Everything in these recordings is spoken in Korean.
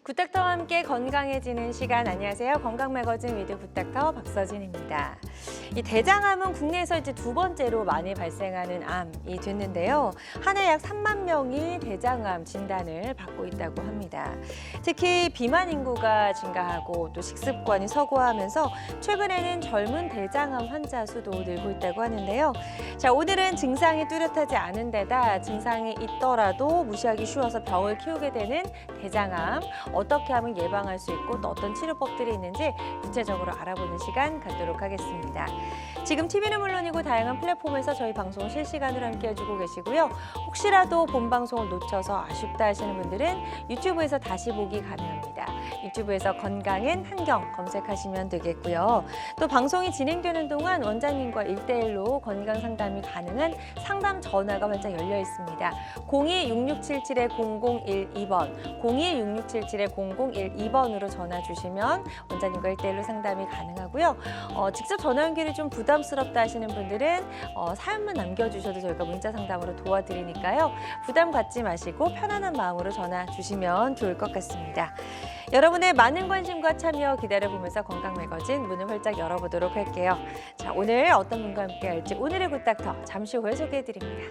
굿닥터와 함께 건강해지는 시간. 안녕하세요. 건강매거진 위드 굿닥터 박서진입니다. 이 대장암은 국내에서 이제 두 번째로 많이 발생하는 암이 됐는데요. 한 해 약 3만 명이 대장암 진단을 받고 있다고 합니다. 특히 비만 인구가 증가하고 또 식습관이 서구화하면서 최근에는 젊은 대장암 환자 수도 늘고 있다고 하는데요. 자, 오늘은 증상이 뚜렷하지 않은 데다 증상이 있더라도 무시하기 쉬워서 병을 키우게 되는 대장암, 어떻게 하면 예방할 수 있고 또 어떤 치료법들이 있는지 구체적으로 알아보는 시간 갖도록 하겠습니다. 지금 TV는 물론이고 다양한 플랫폼에서 저희 방송 실시간으로 함께 해주고 계시고요. 혹시라도 본 방송을 놓쳐서 아쉽다 하시는 분들은 유튜브에서 다시 보기 가능합니다. 유튜브에서 건강은 한경 검색하시면 되겠고요. 또 방송이 진행되는 동안 원장님과 1대1로 건강 상담이 가능한 상담 전화가 활짝 열려 있습니다. 02-6677-0012번, 02-6677-0012번으로 전화 주시면 원장님과 1대1로 상담이 가능하고요. 직접 전화 연결이 좀 부담스럽다 하시는 분들은 사연만 남겨주셔도 저희가 문자 상담으로 도와드리니까요. 부담 갖지 마시고 편안한 마음으로 전화 주시면 좋을 것 같습니다. 여러분의 많은 관심과 참여 기다려보면서 건강매거진 문을 활짝 열어보도록 할게요. 자, 오늘 어떤 분과 함께 할지 오늘의 굿닥터 잠시 후에 소개해드립니다.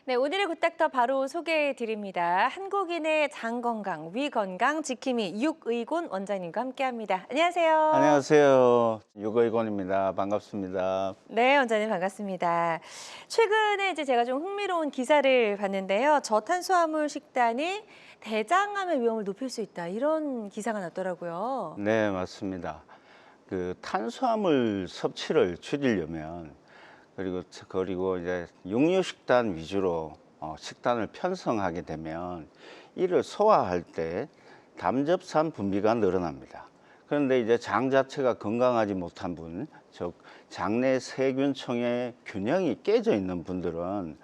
네, 오늘의 굿닥터 바로 소개해드립니다. 한국인의 장 건강, 위 건강 지킴이 육의곤 원장님과 함께합니다. 안녕하세요. 안녕하세요. 육의곤입니다. 반갑습니다. 네, 원장님 반갑습니다. 최근에 이제 제가 좀 흥미로운 기사를 봤는데요. 저탄수화물 식단이 대장암의 위험을 높일 수 있다. 이런 기사가 났더라고요. 네, 맞습니다. 그 탄수화물 섭취를 줄이려면 그리고 이제 육류식단 위주로 식단을 편성하게 되면 이를 소화할 때 담즙산 분비가 늘어납니다. 그런데 이제 장 자체가 건강하지 못한 분, 즉 장내 세균층의 균형이 깨져 있는 분들은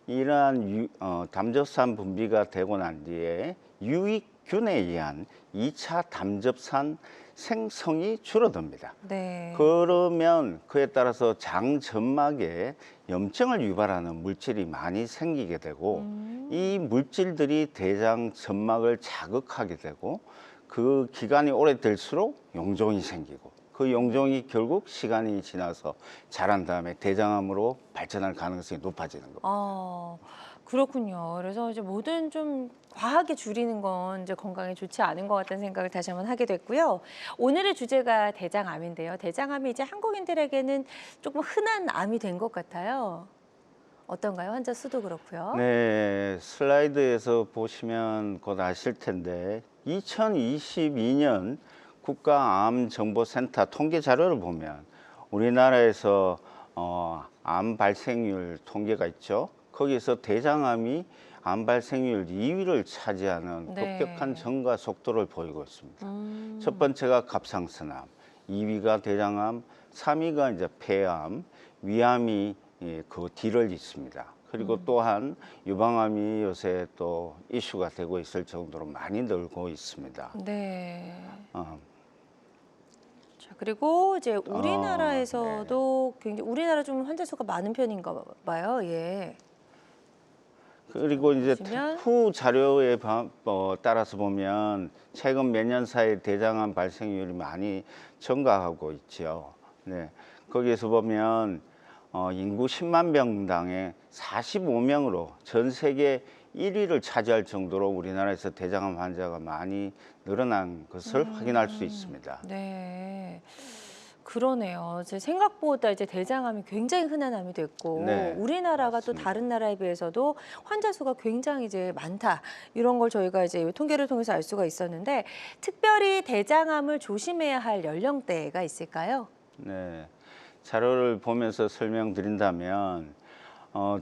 이러한 담즙산 분비가 되고 난 뒤에 유익균에 의한 2차 담즙산 생성이 줄어듭니다. 네. 그러면 그에 따라서 장 점막에 염증을 유발하는 물질이 많이 생기게 되고 이 물질들이 대장 점막을 자극하게 되고 그 기간이 오래될수록 용종이 생기고 그 용종이 결국 시간이 지나서 자란 다음에 대장암으로 발전할 가능성이 높아지는 겁니다. 그렇군요. 그래서 이제 뭐든 좀 과하게 줄이는 건 이제 건강에 좋지 않은 것 같다는 생각을 다시 한번 하게 됐고요. 오늘의 주제가 대장암인데요. 대장암이 이제 한국인들에게는 조금 흔한 암이 된 것 같아요. 어떤가요? 환자 수도 그렇고요. 네, 슬라이드에서 보시면 곧 아실 텐데 2022년 국가암정보센터 통계 자료를 보면 우리나라에서 암 발생률 통계가 있죠. 거기서 대장암이 암 발생률 2위를 차지하는 네. 급격한 증가 속도를 보이고 있습니다. 첫 번째가 갑상선암, 2위가 대장암, 3위가 이제 폐암, 위암이 그 뒤를 잇습니다. 그리고 또한 유방암이 요새 또 이슈가 되고 있을 정도로 많이 늘고 있습니다. 네. 자, 그리고 이제 우리나라에서도 굉장히 우리나라 좀 환자 수가 많은 편인가 봐요. 예. 그리고 이제 보시면 TIFF 자료에 따라서 보면 최근 몇 년 사이 대장암 발생률이 많이 증가하고 있죠. 네, 거기에서 보면 인구 10만 명당에 45명으로 전 세계 1위를 차지할 정도로 우리나라에서 대장암 환자가 많이 늘어난 것을 확인할 수 있습니다. 네. 그러네요. 제 생각보다 이제 대장암이 굉장히 흔한 암이 됐고 네, 우리나라가 또 맞습니다. 다른 나라에 비해서도 환자 수가 굉장히 이제 많다. 이런 걸 저희가 이제 통계를 통해서 알 수가 있었는데 특별히 대장암을 조심해야 할 연령대가 있을까요? 네, 자료를 보면서 설명드린다면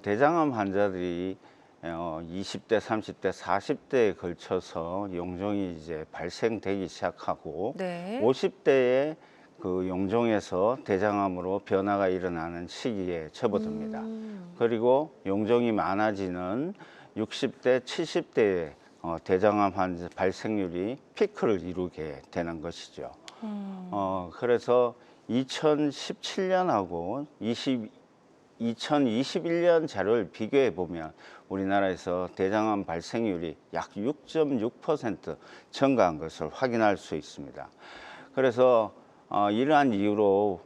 대장암 환자들이 20대, 30대, 40대에 걸쳐서 용종이 이제 발생되기 시작하고 네. 50대에 그 용종에서 대장암으로 변화가 일어나는 시기에 접어듭니다. 그리고 용종이 많아지는 60대, 70대에 대장암 환자 발생률이 피크를 이루게 되는 것이죠. 그래서 2017년하고 2021년 자료를 비교해 보면 우리나라에서 대장암 발생률이 약 6.6% 증가한 것을 확인할 수 있습니다. 그래서 이러한 이유로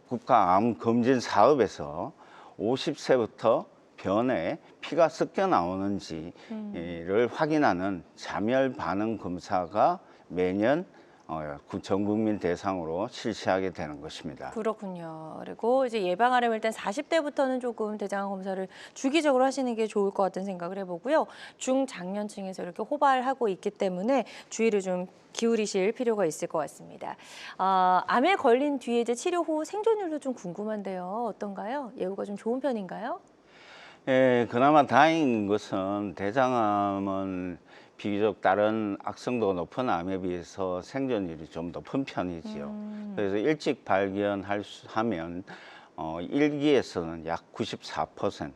국가암 검진 사업에서 50세부터 변에 피가 섞여 나오는지를 확인하는 자멸 반응 검사가 매년 전 국민 대상으로 실시하게 되는 것입니다. 그렇군요. 그리고 이제 예방하려면 일단 40대부터는 조금 대장암 검사를 주기적으로 하시는 게 좋을 것 같은 생각을 해보고요. 중장년층에서 이렇게 호발하고 있기 때문에 주의를 좀 기울이실 필요가 있을 것 같습니다. 암에 걸린 뒤에 이제 치료 후 생존율도 좀 궁금한데요. 어떤가요? 예후가 좀 좋은 편인가요? 예, 그나마 다행인 것은 대장암은 비교적 다른 악성도가 높은 암에 비해서 생존율이 좀 높은 편이지요. 그래서 일찍 하면 1기에서는 약 94%,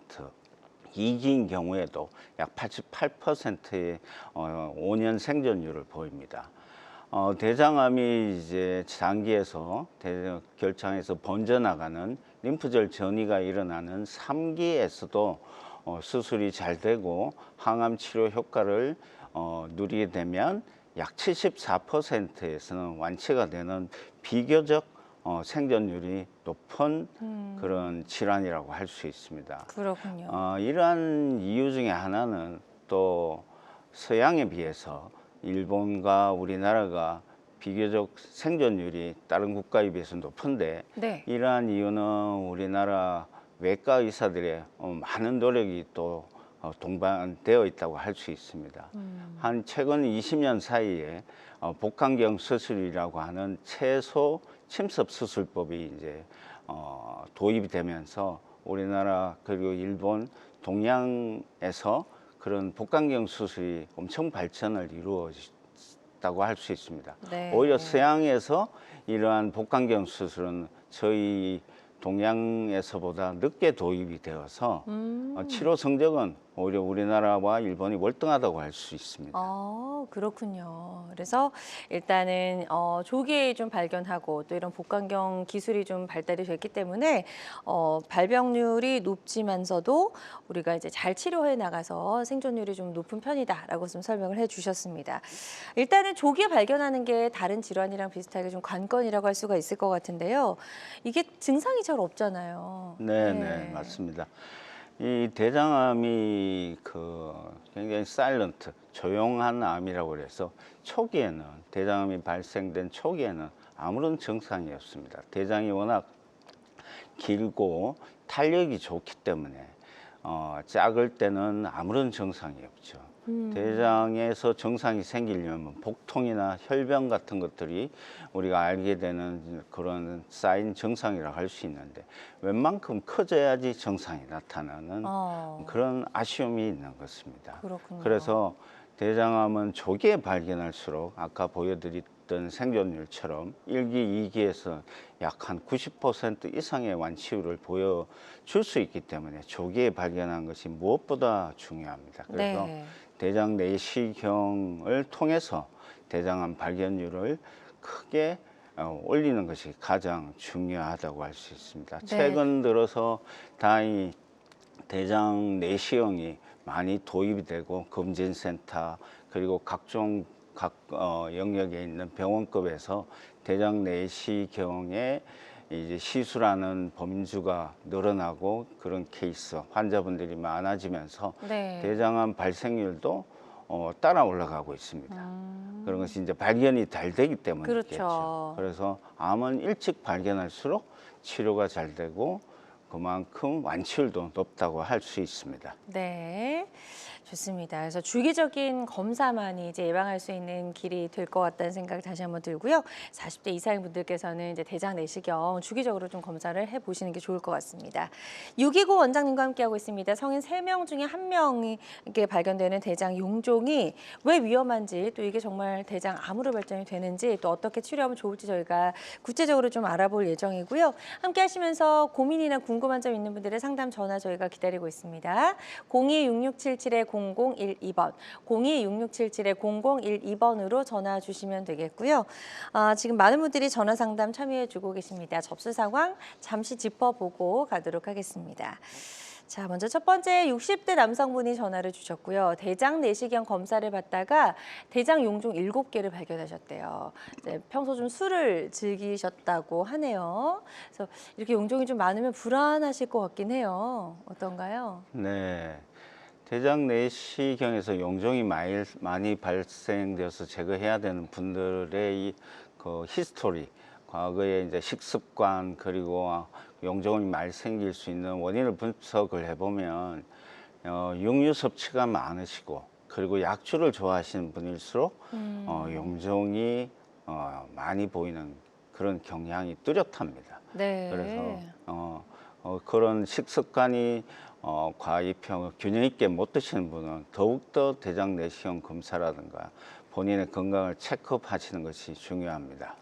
2기인 경우에도 약 88%의 5년 생존율을 보입니다. 대장암이 이제 장기에서 결장에서 번져나가는 림프절 전이가 일어나는 3기에서도 수술이 잘 되고 항암 치료 효과를 누리게 되면 약 74%에서는 완치가 되는 비교적 생존율이 높은 그런 질환이라고 할 수 있습니다. 그렇군요. 이러한 이유 중에 하나는 또 서양에 비해서 일본과 우리나라가 비교적 생존율이 다른 국가에 비해서 높은데 네. 이러한 이유는 우리나라 외과 의사들의 많은 노력이 또 동반되어 있다고 할 수 있습니다. 한 최근 20년 사이에 복강경 수술이라고 하는 채소 침습 수술법이 이제 도입이 되면서 우리나라 그리고 일본, 동양에서 그런 복강경 수술이 엄청 발전을 이루었다고 할 수 있습니다. 네. 오히려 서양에서 이러한 복강경 수술은 저희 동양에서보다 늦게 도입이 되어서 치료 성적은 오히려 우리나라와 일본이 월등하다고 할 수 있습니다. 그렇군요. 그래서 일단은 조기에 좀 발견하고 또 이런 복강경 기술이 좀 발달이 됐기 때문에 발병률이 높지만서도 우리가 이제 잘 치료해 나가서 생존율이 좀 높은 편이다라고 좀 설명을 해주셨습니다. 일단은 조기에 발견하는 게 다른 질환이랑 비슷하게 좀 관건이라고 할 수가 있을 것 같은데요. 이게 증상이 잘 없잖아요. 네, 맞습니다. 이 대장암이 굉장히 사일런트, 조용한 암이라고 그래서 초기에는 대장암이 발생된 초기에는 아무런 증상이 없습니다. 대장이 워낙 길고 탄력이 좋기 때문에 작을 때는 아무런 증상이 없죠. 대장에서 증상이 생기려면 복통이나 혈변 같은 것들이 우리가 알게 되는 그런 쌓인 증상이라고 할 수 있는데 웬만큼 커져야지 증상이 나타나는 그런 아쉬움이 있는 것입니다. 그렇군요. 그래서 대장암은 조기에 발견할수록 아까 보여드렸던 생존율처럼 1기, 2기에서 약 한 90% 이상의 완치율을 보여줄 수 있기 때문에 조기에 발견한 것이 무엇보다 중요합니다. 그래서 네. 대장 내시경을 통해서 대장암 발견율을 크게 올리는 것이 가장 중요하다고 할 수 있습니다. 네. 최근 들어서 다행히 대장 내시경이 많이 도입이 되고 검진센터 그리고 각 영역에 있는 병원급에서 대장 내시경의 이제 시술하는 범주가 늘어나고 그런 케이스 환자분들이 많아지면서 네. 대장암 발생률도 따라 올라가고 있습니다. 그런 것이 이제 발견이 잘 되기 때문이겠죠. 그렇죠. 그래서 암은 일찍 발견할수록 치료가 잘 되고 그만큼 완치율도 높다고 할 수 있습니다. 네. 좋습니다. 그래서 주기적인 검사만이 이제 예방할 수 있는 길이 될 것 같다는 생각이 다시 한번 들고요. 40대 이상인 분들께서는 이제 대장 내시경 주기적으로 좀 검사를 해보시는 게 좋을 것 같습니다. 629 원장님과 함께하고 있습니다. 성인 3명 중에 1명에게 발견되는 대장 용종이 왜 위험한지, 또 이게 정말 대장암으로 발전이 되는지, 또 어떻게 치료하면 좋을지 저희가 구체적으로 좀 알아볼 예정이고요. 함께 하시면서 고민이나 궁금한 점 있는 분들의 상담 전화 저희가 기다리고 있습니다. 02-6677-0012번, 02-6677-0012번으로 전화 주시면 되겠고요. 지금 많은 분들이 전화 상담 참여해 주고 계십니다. 접수 상황 잠시 짚어보고 가도록 하겠습니다. 자, 먼저 첫 번째 60대 남성분이 전화를 주셨고요. 대장 내시경 검사를 받다가 대장 용종 7개를 발견하셨대요. 이제 평소 좀 술을 즐기셨다고 하네요. 그래서 이렇게 용종이 좀 많으면 불안하실 것 같긴 해요. 어떤가요? 네. 대장 내시경에서 용종이 많이 발생되어서 제거해야 되는 분들의 그 히스토리, 과거에 이제 식습관 그리고 용종이 많이 생길 수 있는 원인을 분석을 해보면 육류 섭취가 많으시고 그리고 약주를 좋아하시는 분일수록 용종이 많이 보이는 그런 경향이 뚜렷합니다. 네. 그래서 그런 식습관이 과입형 균형 있게 못 드시는 분은 더욱더 대장 내시경 검사라든가 본인의 건강을 체크하시는 것이 중요합니다.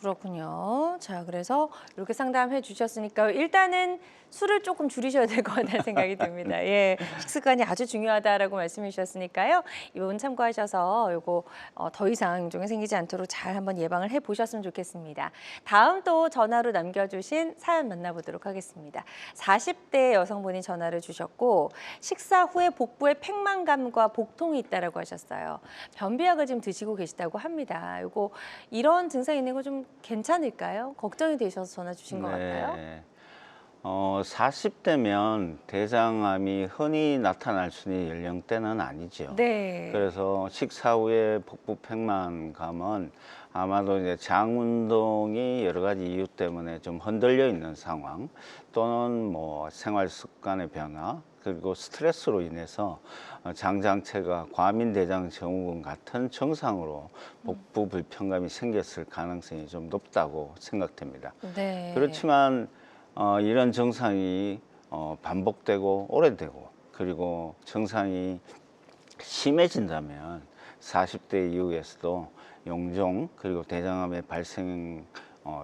그렇군요. 자, 그래서 이렇게 상담해 주셨으니까 일단은 술을 조금 줄이셔야 될 것 같다는 생각이 듭니다. 예, 식습관이 아주 중요하다라고 말씀해 주셨으니까요. 이 부분 참고하셔서 요거 더 이상 용종이 생기지 않도록 잘 한번 예방을 해 보셨으면 좋겠습니다. 다음 또 전화로 남겨주신 사연 만나보도록 하겠습니다. 40대 여성분이 전화를 주셨고 식사 후에 복부에 팽만감과 복통이 있다라고 하셨어요. 변비약을 지금 드시고 계시다고 합니다. 요거 이런 증상이 있는 거 좀 괜찮을까요? 걱정이 되셔서 전화 주신 것 같아요. 40대면 대장암이 흔히 나타날 수 있는 연령대는 아니죠. 네. 그래서 식사 후에 복부 팽만감은 아마도 이제 장 운동이 여러 가지 이유 때문에 좀 흔들려 있는 상황, 또는 뭐 생활 습관의 변화, 그리고 스트레스로 인해서 장장체가 과민대장 증후군 같은 증상으로 복부 불편감이 생겼을 가능성이 좀 높다고 생각됩니다. 네. 그렇지만 이런 증상이 반복되고 오래되고 그리고 증상이 심해진다면 40대 이후에서도 용종 그리고 대장암의 발생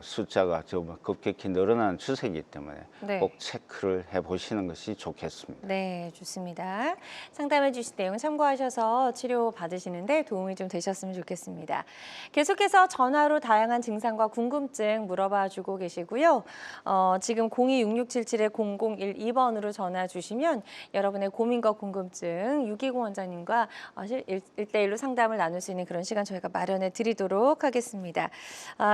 숫자가 좀 급격히 늘어나는 추세이기 때문에 네. 꼭 체크를 해보시는 것이 좋겠습니다. 네, 좋습니다. 상담해 주신 내용 참고하셔서 치료 받으시는데 도움이 좀 되셨으면 좋겠습니다. 계속해서 전화로 다양한 증상과 궁금증 물어봐 주고 계시고요. 지금 02-6677-0012번으로 전화 주시면 여러분의 고민과 궁금증 620 원장님과 1대1로 상담을 나눌 수 있는 그런 시간 저희가 마련해 드리도록 하겠습니다.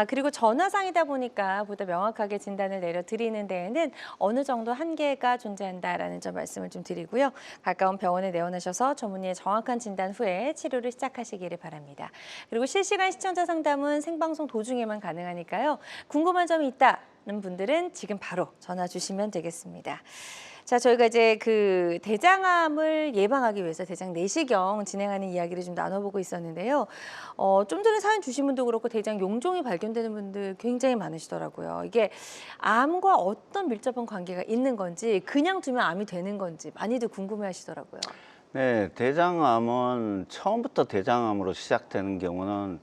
그리고 전화상이다 보니까 보다 명확하게 진단을 내려드리는 데에는 어느 정도 한계가 존재한다라는 점 말씀을 좀 드리고요. 가까운 병원에 내원하셔서 전문의의 정확한 진단 후에 치료를 시작하시기를 바랍니다. 그리고 실시간 시청자 상담은 생방송 도중에만 가능하니까요. 궁금한 점이 있다는 분들은 지금 바로 전화 주시면 되겠습니다. 자, 저희가 이제 그 대장암을 예방하기 위해서 대장 내시경 진행하는 이야기를 좀 나눠보고 있었는데요. 좀 전에 사연 주신 분도 그렇고 대장 용종이 발견되는 분들 굉장히 많으시더라고요. 이게 암과 어떤 밀접한 관계가 있는 건지 그냥 두면 암이 되는 건지 많이들 궁금해하시더라고요. 네, 대장암은 처음부터 대장암으로 시작되는 경우는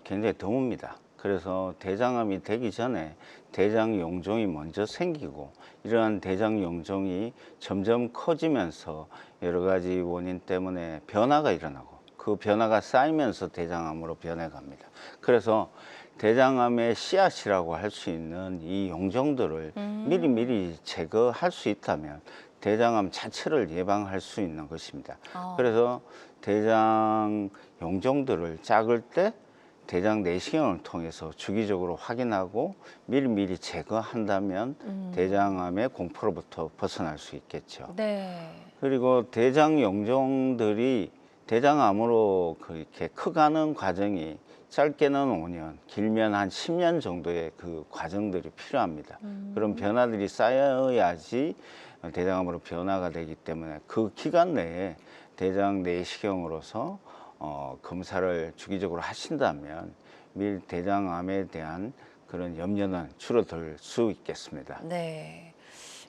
굉장히 드뭅니다. 그래서 대장암이 되기 전에 대장 용종이 먼저 생기고 이러한 대장 용종이 점점 커지면서 여러 가지 원인 때문에 변화가 일어나고 그 변화가 쌓이면서 대장암으로 변해갑니다. 그래서 대장암의 씨앗이라고 할 수 있는 이 용종들을 미리미리 제거할 수 있다면 대장암 자체를 예방할 수 있는 것입니다. 그래서 대장 용종들을 작을 때 대장 내시경을 통해서 주기적으로 확인하고 미리미리 제거한다면 대장암의 공포로부터 벗어날 수 있겠죠. 네. 그리고 대장 용종들이 대장암으로 그렇게 커가는 과정이 짧게는 5년, 길면 한 10년 정도의 그 과정들이 필요합니다. 그런 변화들이 쌓여야지 대장암으로 변화가 되기 때문에 그 기간 내에 대장 내시경으로서 검사를 주기적으로 하신다면 밀 대장암에 대한 그런 염려는 줄어들 수 있겠습니다. 네.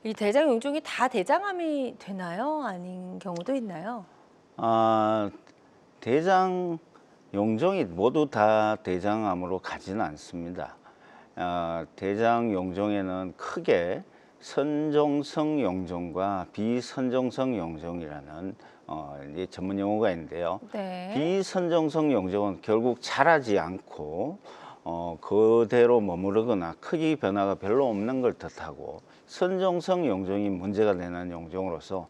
이 대장 용종이 다 대장암이 되나요? 아닌 경우도 있나요? 아, 대장 용종이 모두 다 대장암으로 가지는 않습니다. 대장 용종에는 크게 선종성 용종과 비선종성 용종이라는 이 전문 용어가 있는데요. 네. 비선종성 용종은 결국 자라지 않고 그대로 머무르거나 크기 변화가 별로 없는 걸 뜻하고, 선종성 용종이 문제가 되는 용종으로서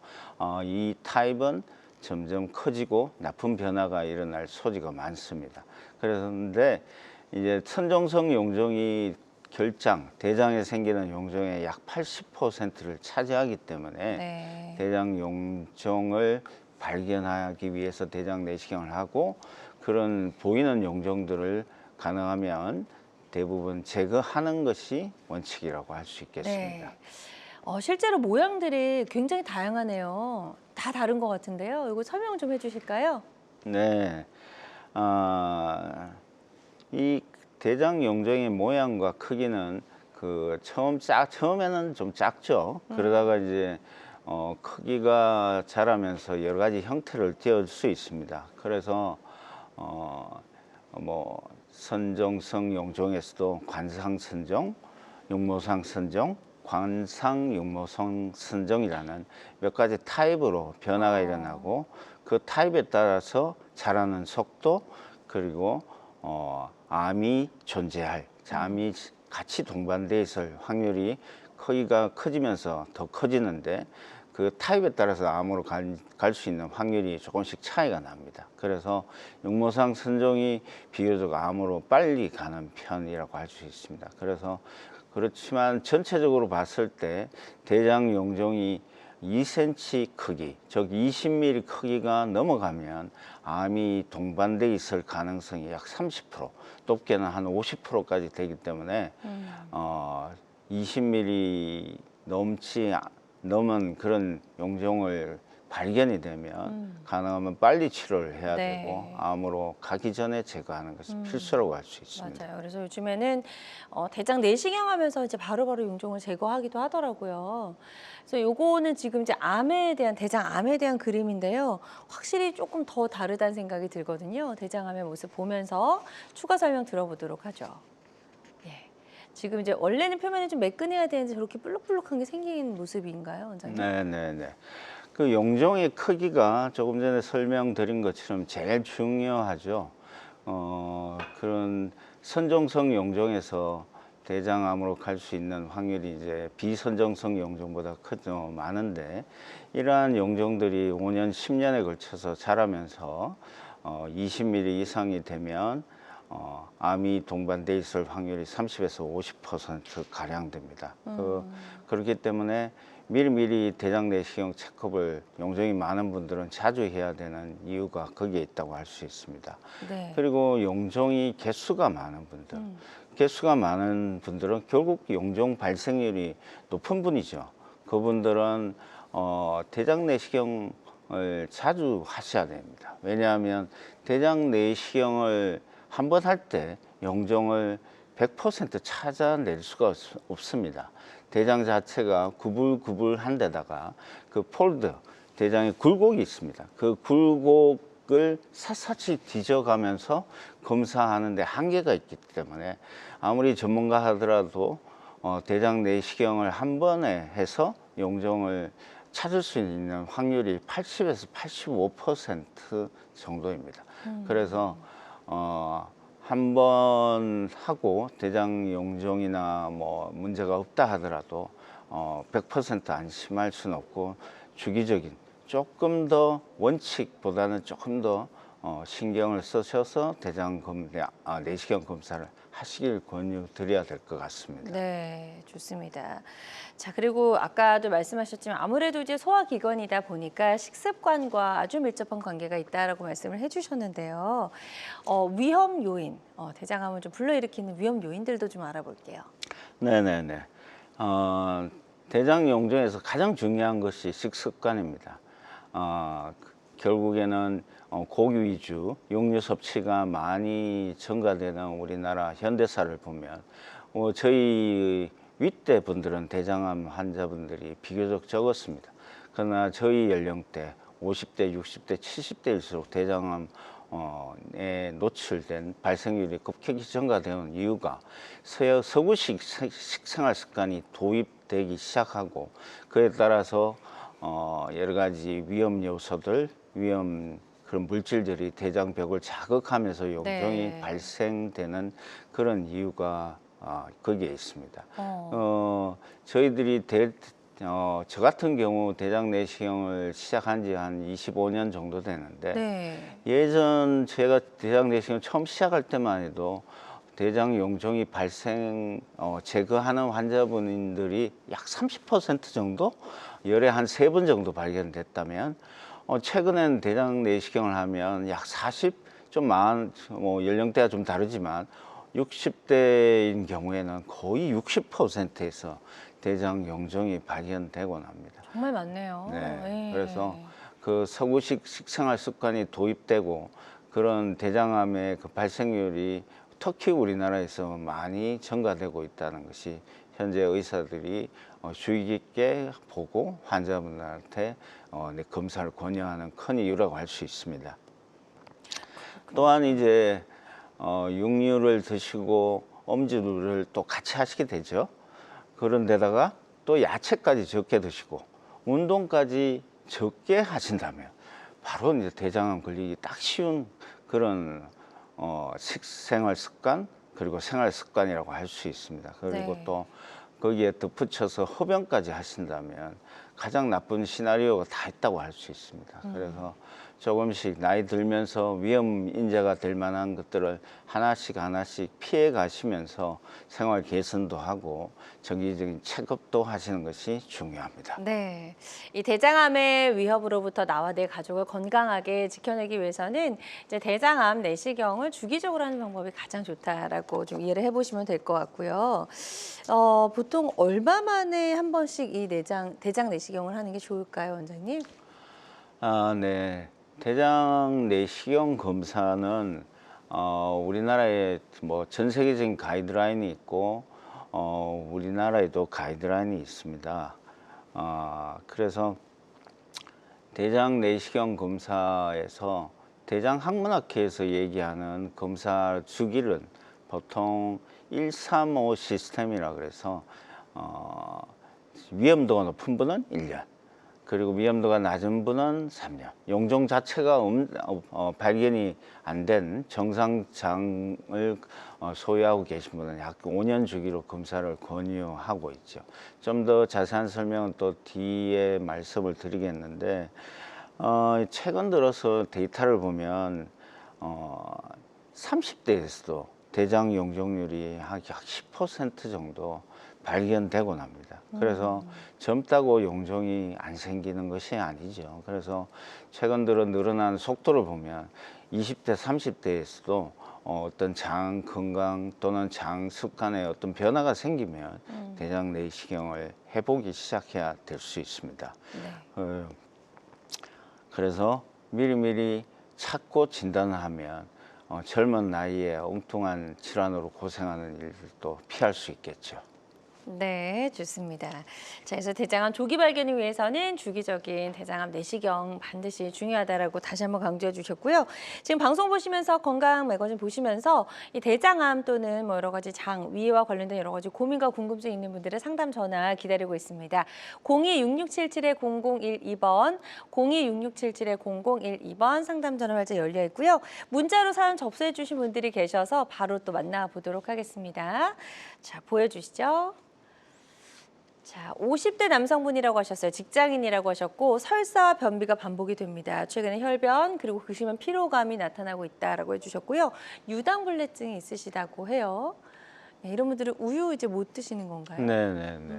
이 타입은 점점 커지고 나쁜 변화가 일어날 소지가 많습니다. 그런데 이제 선종성 용종이 결장, 대장에 생기는 용종의 약 80%를 차지하기 때문에 네. 대장 용종을 발견하기 위해서 대장 내시경을 하고, 그런 보이는 용종들을 가능하면 대부분 제거하는 것이 원칙이라고 할 수 있겠습니다. 네. 실제로 모양들이 굉장히 다양하네요. 다 다른 것 같은데요. 이거 설명 좀 해주실까요? 네. 이 대장 용종의 모양과 크기는 처음에는 좀 작죠. 그러다가 이제 크기가 자라면서 여러 가지 형태를 띄울 수 있습니다. 그래서 뭐 선종성 용종에서도 관상선종, 육모상선종, 관상육모성선종이라는 몇 가지 타입으로 변화가 일어나고, 그 타입에 따라서 자라는 속도, 그리고 암이 존재할, 암이 같이 동반되어 있을 확률이 크기가 커지면서 더 커지는데, 그 타입에 따라서 암으로 갈 수 있는 확률이 조금씩 차이가 납니다. 그래서 육모상 선종이 비교적 암으로 빨리 가는 편이라고 할 수 있습니다. 그렇지만 전체적으로 봤을 때 대장 용종이 2cm 크기, 즉 20mm 크기가 넘어가면 암이 동반돼 있을 가능성이 약 30%, 높게는 한 50%까지 되기 때문에 20mm 넘은 그런 용종을 발견이 되면 가능하면 빨리 치료를 해야 네. 되고, 암으로 가기 전에 제거하는 것이 필수라고 할 수 있습니다. 맞아요. 그래서 요즘에는 대장 내시경하면서 이제 바로바로 용종을 제거하기도 하더라고요. 그래서 요거는 지금 이제 대장암에 대한 그림인데요. 확실히 조금 더 다르다는 생각이 들거든요. 대장암의 모습 보면서 추가 설명 들어보도록 하죠. 예. 지금 이제 원래는 표면이 좀 매끈해야 되는데 저렇게 볼록볼록한 게 생긴 모습인가요, 원장님? 네네네. 그 용종의 크기가 조금 전에 설명드린 것처럼 제일 중요하죠. 그런 선종성 용종에서 대장암으로 갈 수 있는 확률이 이제 비선종성 용종보다 많은데, 이러한 용종들이 5년, 10년에 걸쳐서 자라면서 20mm 이상이 되면 암이 동반돼 있을 확률이 30에서 50% 가량 됩니다. 그렇기 때문에 미리미리 대장 내시경 체크업을 용종이 많은 분들은 자주 해야 되는 이유가 거기에 있다고 할 수 있습니다. 네. 그리고 용종이 개수가 많은 분들은 결국 용종 발생률이 높은 분이죠. 그분들은 대장 내시경을 자주 하셔야 됩니다. 왜냐하면 대장 내시경을 한 번 할 때 용종을 100% 찾아낼 수가 없습니다. 대장 자체가 구불구불한 데다가 그 폴드, 대장에 굴곡이 있습니다. 그 굴곡을 샅샅이 뒤져가면서 검사하는 데 한계가 있기 때문에 아무리 전문가 하더라도 대장 내시경을 한 번에 해서 용종을 찾을 수 있는 확률이 80에서 85% 정도입니다. 그래서 한 번 하고 대장 용종이나 뭐 문제가 없다 하더라도 100% 안심할 수는 없고, 주기적인 조금 더 원칙보다는 조금 더 신경을 쓰셔서 내시경 검사를 하시길 권유드려야 될 것 같습니다. 네, 좋습니다. 자, 그리고 아까도 말씀하셨지만 아무래도 이제 소화기관이다 보니까 식습관과 아주 밀접한 관계가 있다라고 말씀을 해주셨는데요. 위험 요인, 대장암을 좀 불러일으키는 위험 요인들도 좀 알아볼게요. 네네네. 대장 용종에서 가장 중요한 것이 식습관입니다. 결국에는 고기 위주 육류 섭취가 많이 증가되는 우리나라 현대사를 보면 저희 윗대 분들은 대장암 환자분들이 비교적 적었습니다. 그러나 저희 연령대 50대, 60대, 70대일수록 대장암 에 노출된 발생률이 급격히 증가되는 이유가 서구식 식생활 습관이 도입되기 시작하고 그에 따라서 여러 가지 위험 요소들, 위험 그런 물질들이 대장벽을 자극하면서 용종이 네. 발생되는 그런 이유가 거기에 있습니다. 어. 저희들이 저 같은 경우 대장 내시경을 시작한 지 한 25년 정도 되는데 네. 예전 제가 대장 내시경 처음 시작할 때만 해도 대장 용종이 제거하는 환자분들이 약 30% 정도 열에 한 3번 정도 발견됐다면 최근엔 대장 내시경을 하면 약 40, 연령대가 좀 다르지만 60대인 경우에는 거의 60%에서 대장 용종이 발견되곤 합니다. 정말 많네요. 네, 예. 그래서 그 서구식 식생활 습관이 도입되고 그런 대장암의 그 발생률이 특히 우리나라에서 많이 증가되고 있다는 것이 현재 의사들이 주의 깊게 보고 환자분들한테 검사를 권유하는 큰 이유라고 할 수 있습니다. 또한 이제 육류를 드시고 음주를 또 같이 하시게 되죠. 그런데다가 또 야채까지 적게 드시고 운동까지 적게 하신다면 바로 이제 대장암 걸리기 딱 쉬운 그런 식생활 습관 그리고 생활 습관이라고 할 수 있습니다. 그리고 네. 또 거기에 덧붙여서 흡연까지 하신다면 가장 나쁜 시나리오가 다 있다고 할 수 있습니다. 그래서 조금씩 나이 들면서 위험 인자가 될 만한 것들을 하나씩 피해 가시면서 생활 개선도 하고 정기적인 체크업도 하시는 것이 중요합니다. 네, 이 대장암의 위협으로부터 나와 내 가족을 건강하게 지켜내기 위해서는 이제 대장암 내시경을 주기적으로 하는 방법이 가장 좋다라고 좀 이해를 해보시면 될 것 같고요. 보통 얼마 만에 한 번씩 이 대장 내시경을 하는 게 좋을까요, 원장님? 네. 대장 내시경 검사는 우리나라에 뭐 전 세계적인 가이드라인이 있고 우리나라에도 가이드라인이 있습니다. 그래서 대장 내시경 검사에서 대장 학문학회에서 얘기하는 검사 주기는 보통 135 시스템이라 그래서 위험도가 높은 분은 1년 그리고 위험도가 낮은 분은 3년. 용종 자체가 발견이 안 된 정상장을 소유하고 계신 분은 약 5년 주기로 검사를 권유하고 있죠. 좀 더 자세한 설명은 또 뒤에 말씀을 드리겠는데 최근 들어서 데이터를 보면 30대에서도 대장 용종률이 약 10% 정도 발견되곤 합니다. 그래서 젊다고 용종이 안 생기는 것이 아니죠. 그래서 최근 들어 늘어난 속도를 보면 20대, 30대에서도 어떤 장 건강 또는 장 습관에 어떤 변화가 생기면 대장 내시경을 해보기 시작해야 될 수 있습니다. 네. 그래서 미리미리 찾고 진단을 하면 젊은 나이에 엉뚱한 질환으로 고생하는 일들도 피할 수 있겠죠. 네, 좋습니다. 자, 그래서 대장암 조기 발견을 위해서는 주기적인 대장암 내시경 반드시 중요하다라고 다시 한번 강조해 주셨고요. 지금 방송 보시면서 건강 매거진 보시면서 이 대장암 또는 뭐 여러 가지 장, 위와 관련된 여러 가지 고민과 궁금증 있는 분들의 상담 전화 기다리고 있습니다. 02-6677-0012번, 02-6677-0012번 상담 전화 활짝 열려 있고요. 문자로 사연 접수해 주신 분들이 계셔서 바로 또 만나보도록 하겠습니다. 자, 보여주시죠. 자, 50대 남성분이라고 하셨어요. 직장인이라고 하셨고 설사와 변비가 반복이 됩니다. 최근에 혈변 그리고 극심한 피로감이 나타나고 있다라고 해주셨고요. 유당불내증이 있으시다고 해요. 네, 이런 분들은 우유 이제 못 드시는 건가요? 네네네.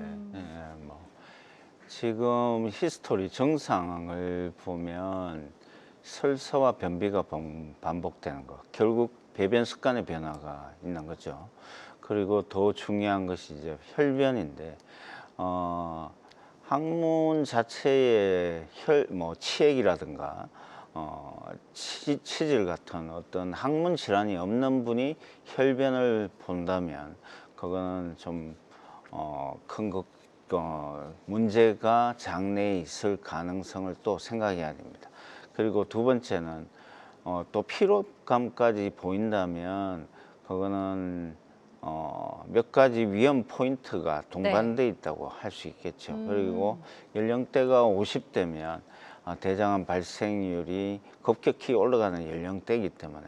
뭐 지금 히스토리 증상을 보면 설사와 변비가 반복되는 것, 결국 배변 습관의 변화가 있는 거죠. 그리고 더 중요한 것이 이제 혈변인데, 항문 자체에 치액이라든가 치질 같은 어떤 항문 질환이 없는 분이 혈변을 본다면 그거는 좀 큰 문제가 장내에 있을 가능성을 또 생각해야 됩니다. 그리고 두 번째는 또 피로감까지 보인다면 그거는 몇 가지 위험 포인트가 동반돼 있다고 할 수 있겠죠. 그리고 연령대가 50대면 대장암 발생률이 급격히 올라가는 연령대이기 때문에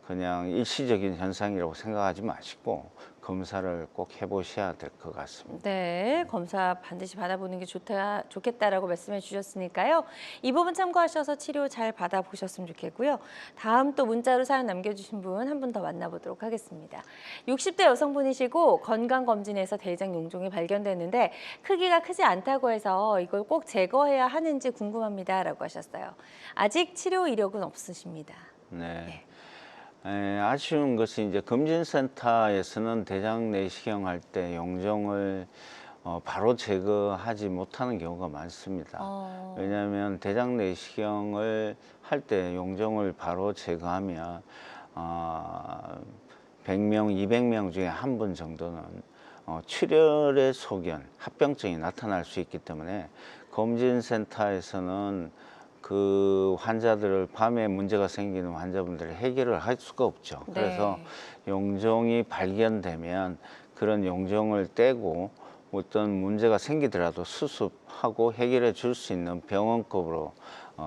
그냥 일시적인 현상이라고 생각하지 마시고 검사를 꼭 해보셔야 될 것 같습니다. 네, 검사 반드시 받아보는 게 좋겠다라고 말씀해 주셨으니까요. 이 부분 참고하셔서 치료 잘 받아보셨으면 좋겠고요. 다음 또 문자로 사연 남겨주신 분 한 분 더 만나보도록 하겠습니다. 60대 여성분이시고 건강검진에서 대장 용종이 발견됐는데 크기가 크지 않다고 해서 이걸 꼭 제거해야 하는지 궁금합니다라고 하셨어요. 아직 치료 이력은 없으십니다. 네. 아쉬운 것이 이제 검진센터에서는 대장 내시경 할 때 용종을 바로 제거하지 못하는 경우가 많습니다. 왜냐하면 대장 내시경을 할 때 용종을 바로 제거하면 100명, 200명 중에 한 분 정도는 출혈의 소견, 합병증이 나타날 수 있기 때문에 검진센터에서는 그 환자들을 밤에 문제가 생기는 환자분들을 해결을 할 수가 없죠. 네. 그래서 용종이 발견되면 그런 용종을 떼고 어떤 문제가 생기더라도 수습하고 해결해 줄 수 있는 병원급으로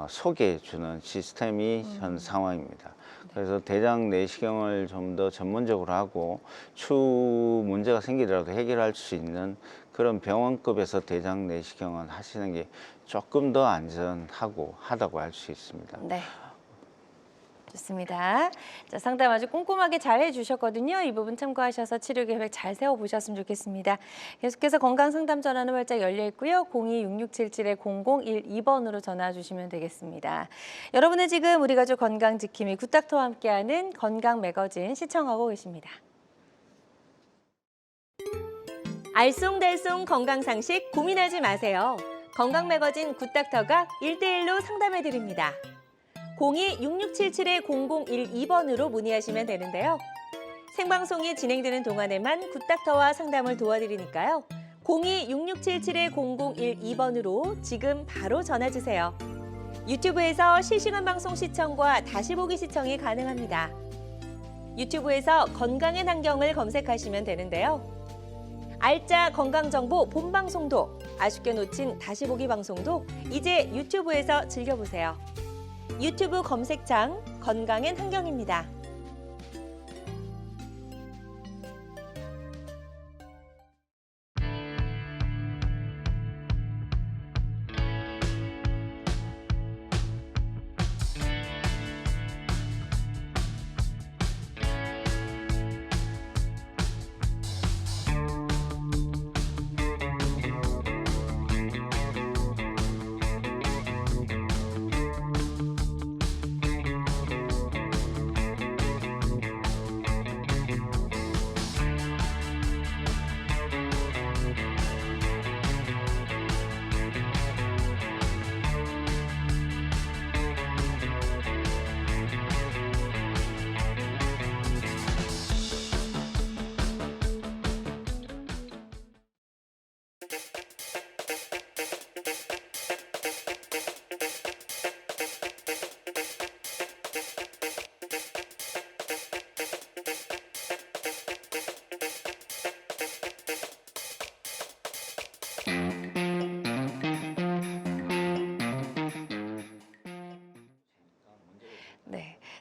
소개해 주는 시스템이 현 상황입니다. 그래서 대장 내시경을 좀 더 전문적으로 하고 추후 문제가 생기더라도 해결할 수 있는 그런 병원급에서 대장 내시경을 하시는 게 조금 더 안전하고 하다고 할 수 있습니다. 네. 좋습니다. 자, 상담 아주 꼼꼼하게 잘 해주셨거든요. 이 부분 참고하셔서 치료 계획 잘 세워보셨으면 좋겠습니다. 계속해서 건강상담 전화는 활짝 열려 있고요. 02-6677-0012번으로 전화 주시면 되겠습니다. 여러분은 지금 우리 가족 건강지킴이 굿닥터와 함께하는 건강 매거진 시청하고 계십니다. 알쏭달쏭 건강상식 고민하지 마세요. 건강 매거진 굿닥터가 1대1로 상담해드립니다. 02-6677-0012번으로 문의하시면 되는데요. 생방송이 진행되는 동안에만 굿닥터와 상담을 도와드리니까요. 02-6677-0012번으로 지금 바로 전화주세요. 유튜브에서 실시간 방송 시청과 다시 보기 시청이 가능합니다. 유튜브에서 건강의 환경을 검색하시면 되는데요. 알짜 건강정보 본방송도, 아쉽게 놓친 다시 보기 방송도 이제 유튜브에서 즐겨보세요. 유튜브 검색창 건강엔 환경입니다.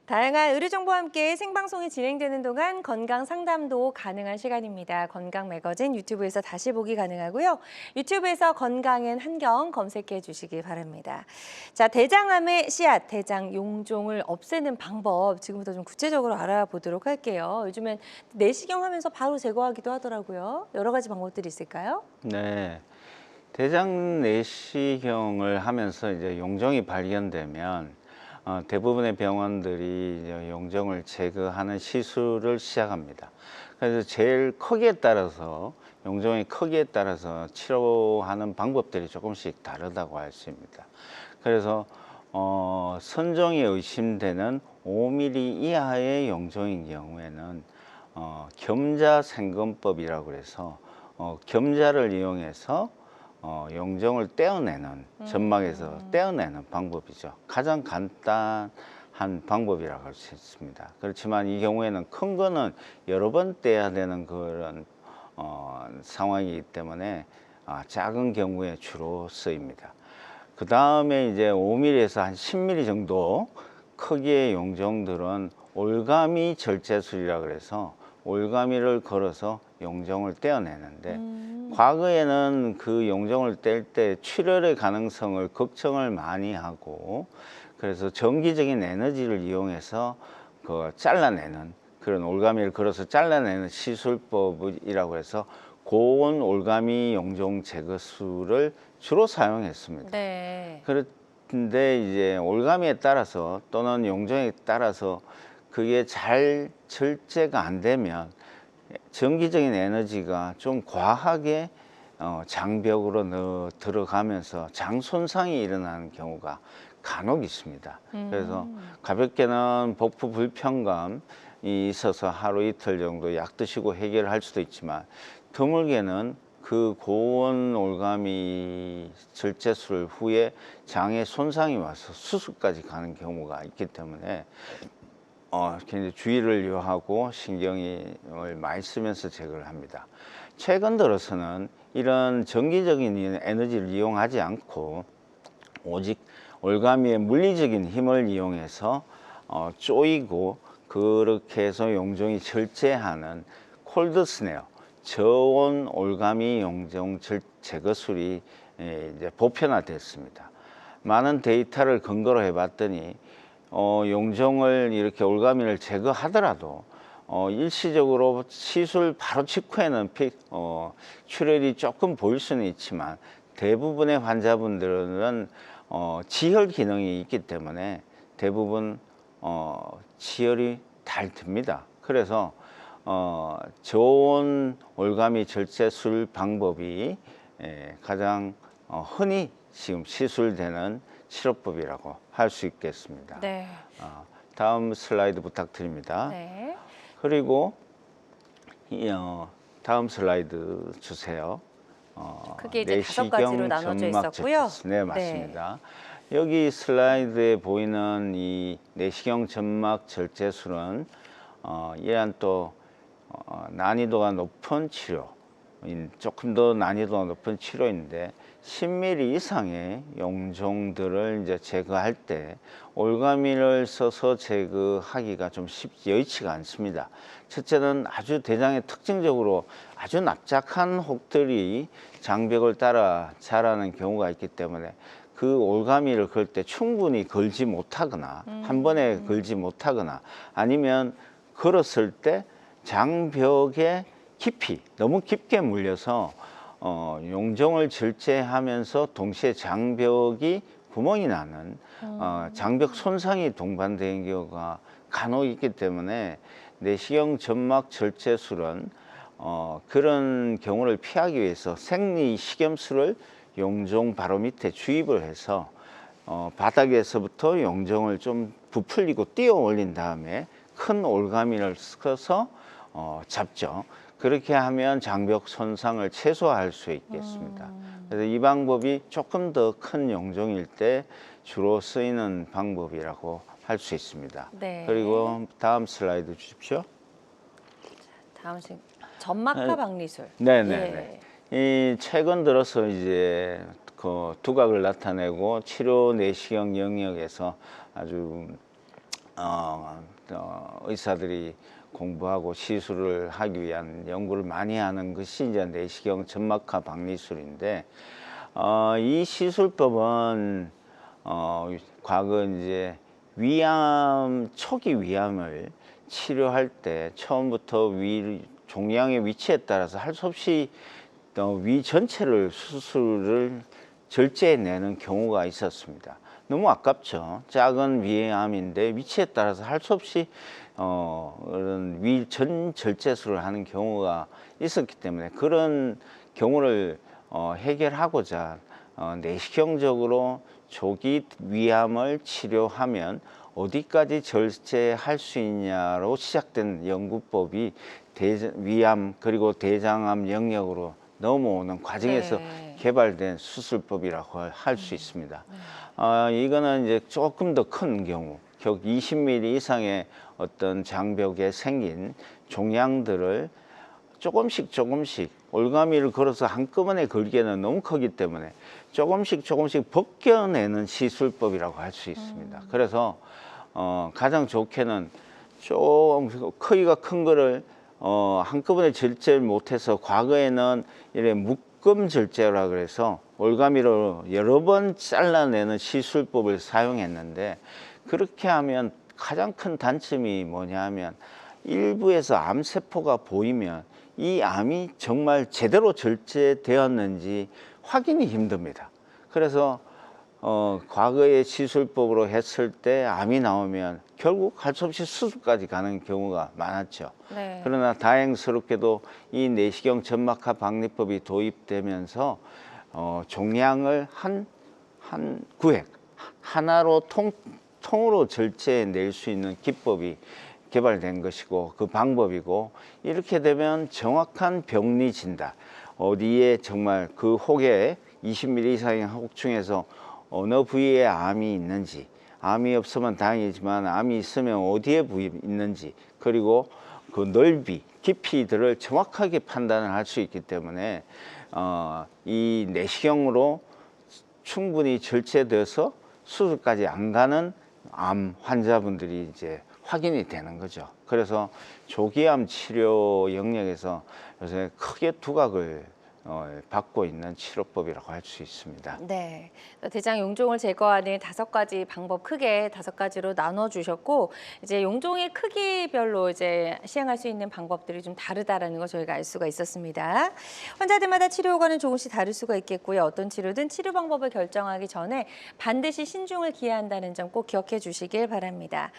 다양한 의료 정보와 함께 생방송이 진행되는 동안 건강 상담도 가능한 시간입니다. 건강 매거진 유튜브에서 다시 보기 가능하고요. 유튜브에서 건강엔 한경 검색해 주시기 바랍니다. 자, 대장암의 씨앗, 대장 용종을 없애는 방법 지금부터 좀 구체적으로 알아보도록 할게요. 요즘엔 내시경 하면서 바로 제거하기도 하더라고요. 여러 가지 방법들이 있을까요? 네. 대장 내시경을 하면서 이제 용종이 발견되면 대부분의 병원들이 이제 용종을 제거하는 시술을 시작합니다. 그래서 제일 크기에 따라서 용종의 크기에 따라서 치료하는 방법들이 조금씩 다르다고 할 수 있습니다. 그래서 선종이 의심되는 5mm 이하의 용종인 경우에는 겸자생검법이라고 해서 겸자를 이용해서 용종을 떼어내는 점막에서 떼어내는 방법이죠. 가장 간단한 방법이라고 할 수 있습니다. 그렇지만 이 경우에는 큰 거는 여러 번 떼야 되는 그런 상황이기 때문에 작은 경우에 주로 쓰입니다. 그 다음에 이제 5mm에서 한 10mm 정도 크기의 용종들은 올가미 절제술이라고 해서 올가미를 걸어서 용종을 떼어내는데 과거에는 그 용종을 뗄 때 출혈의 가능성을 걱정을 많이 하고 그래서 전기적인 에너지를 이용해서 그 잘라내는 그런 올가미를 걸어서 잘라내는 시술법이라고 해서 고온 올가미 용종 제거술을 주로 사용했습니다. 네. 그런데 이제 올가미에 따라서 또는 용종에 따라서 그게 잘 절제가 안 되면 전기적인 에너지가 좀 과하게 장벽으로 들어가면서 장 손상이 일어나는 경우가 간혹 있습니다. 그래서 가볍게는 복부 불편감이 있어서 하루 이틀 정도 약 드시고 해결할 수도 있지만 드물게는 그 고온 올가미 절제술 후에 장에 손상이 와서 수술까지 가는 경우가 있기 때문에 굉장히 주의를 요하고 신경을 많이 쓰면서 제거를 합니다. 최근 들어서는 이런 전기적인 에너지를 이용하지 않고 오직 올가미의 물리적인 힘을 이용해서 조이고 그렇게 해서 용종이 절제하는 콜드 스네어, 저온 올가미 용종 제거술이 이제 보편화됐습니다. 많은 데이터를 근거로 해봤더니 용종을 이렇게 올가미를 제거하더라도 일시적으로 시술 바로 직후에는 출혈이 조금 보일 수는 있지만 대부분의 환자분들은 지혈 기능이 있기 때문에 대부분 지혈이 잘 됩니다. 그래서 저온 올가미 절제술 방법이 가장 흔히 지금 시술되는 치료법이라고 할 수 있겠습니다. 네. 다음 슬라이드 부탁드립니다. 네. 그리고 다음 슬라이드 주세요. 크게 이제 5가지로 나눠져 있었고요. 네, 맞습니다. 여기 슬라이드에 보이는 이 내시경 점막 절제술은 이러한 또 난이도가 높은 치료, 조금 더 난이도가 높은 치료인데 10mm 이상의 용종들을 이제 제거할 때 올가미를 써서 제거하기가 좀 여의치가 않습니다. 첫째는 아주 대장에 특징적으로 아주 납작한 혹들이 장벽을 따라 자라는 경우가 있기 때문에 그 올가미를 걸 때 충분히 걸지 못하거나 한 번에 걸지 못하거나 아니면 걸었을 때 장벽에 깊이 너무 깊게 물려서 용종을 절제하면서 동시에 장벽이 구멍이 나는 장벽 손상이 동반된 경우가 간혹 있기 때문에 내시경 점막 절제술은 그런 경우를 피하기 위해서 생리식염수를 용종 바로 밑에 주입을 해서 바닥에서부터 용종을 좀 부풀리고 띄어 올린 다음에 큰 올가미를 써서 잡죠. 그렇게 하면 장벽 손상을 최소화할 수 있겠습니다. 그래서 이 방법이 조금 더 큰 용종일 때 주로 쓰이는 방법이라고 할 수 있습니다. 네. 그리고 다음 슬라이드 주십시오. 다음 점막하 박리술. 네네네. 이 최근 들어서 이제 그 두각을 나타내고 치료 내시경 영역에서 아주 의사들이 공부하고 시술을 하기 위한 연구를 많이 하는 것이 이제 내시경 점막하 박리술인데, 이 시술법은 과거 이제 초기 위암을 치료할 때 처음부터 종양의 위치에 따라서 할 수 없이 위 전체를 수술을 절제해내는 경우가 있었습니다. 너무 아깝죠. 작은 위암인데 위치에 따라서 할 수 없이 그런 위 전 절제술을 하는 경우가 있었기 때문에, 그런 경우를 해결하고자 내시경적으로 조기 위암을 치료하면 어디까지 절제할 수 있냐로 시작된 연구법이 위암 그리고 대장암 영역으로 넘어오는 과정에서 네. 개발된 수술법이라고 할 수 있습니다. 이거는 이제 조금 더 큰 경우, 격 20mm 이상의 어떤 장벽에 생긴 종양들을 조금씩 올가미를 걸어서 한꺼번에 걸기에는 너무 크기 때문에 조금씩 벗겨내는 시술법이라고 할 수 있습니다. 그래서 가장 좋게는 좀 크기가 큰 거를 한꺼번에 절제를 못해서, 과거에는 이래 묶음 절제라 그래서 올가미로 여러 번 잘라내는 시술법을 사용했는데, 그렇게 하면 가장 큰 단점이 뭐냐 하면, 일부에서 암세포가 보이면 이 암이 정말 제대로 절제되었는지 확인이 힘듭니다. 그래서 과거의 시술법으로 했을 때 암이 나오면 결국 할 수 없이 수술까지 가는 경우가 많았죠. 네. 그러나 다행스럽게도 이 내시경 점막하 박리법이 도입되면서 종양을 한 구획 하나로 통으로 절제해낼 수 있는 기법이 개발된 것이고, 그 방법이고, 이렇게 되면 정확한 병리 진단, 어디에 정말 그 혹에 20mm 이상의 혹 중에서 어느 부위에 암이 있는지, 암이 없으면 다행이지만 암이 있으면 어디에 부위에 있는지, 그리고 그 넓이, 깊이들을 정확하게 판단을 할 수 있기 때문에 이 내시경으로 충분히 절제돼서 수술까지 안 가는 암 환자분들이 이제 확인이 되는 거죠. 그래서 조기암 치료 영역에서 요새 크게 두각을 받고 있는 치료법이라고 할 수 있습니다. 네, 대장 용종을 제거하는 5가지 방법, 크게 5가지로 나눠 주셨고, 이제 용종의 크기별로 이제 시행할 수 있는 방법들이 좀 다르다라는 거 저희가 알 수가 있었습니다. 환자들마다 치료 효과는 조금씩 다를 수가 있겠고요. 어떤 치료든 치료 방법을 결정하기 전에 반드시 신중을 기해야 한다는 점 꼭 기억해 주시길 바랍니다.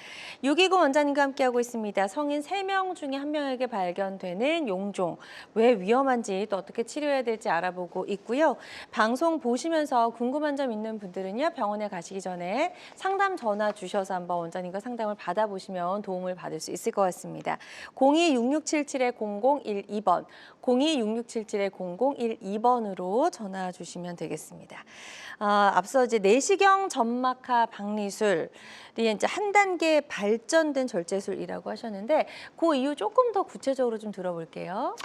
620 원장님과 함께하고 있습니다. 성인 3명 중에 1명에게 발견되는 용종, 왜 위험한지 또 어떻게 치료해야 될지 알아보고 있고요. 방송 보시면서 궁금한 점 있는 분들은요, 병원에 가시기 전에 상담 전화 주셔서 한번 원장님과 상담을 받아보시면 도움을 받을 수 있을 것 같습니다. 02-6677-0012번, 02-6677-0012번으로 전화 주시면 되겠습니다. 앞서 이제 내시경 점막하 박리술이 이제 한 단계 발전된 절제술이라고 하셨는데, 그 이유 조금 더 구체적으로 좀 들어볼게요.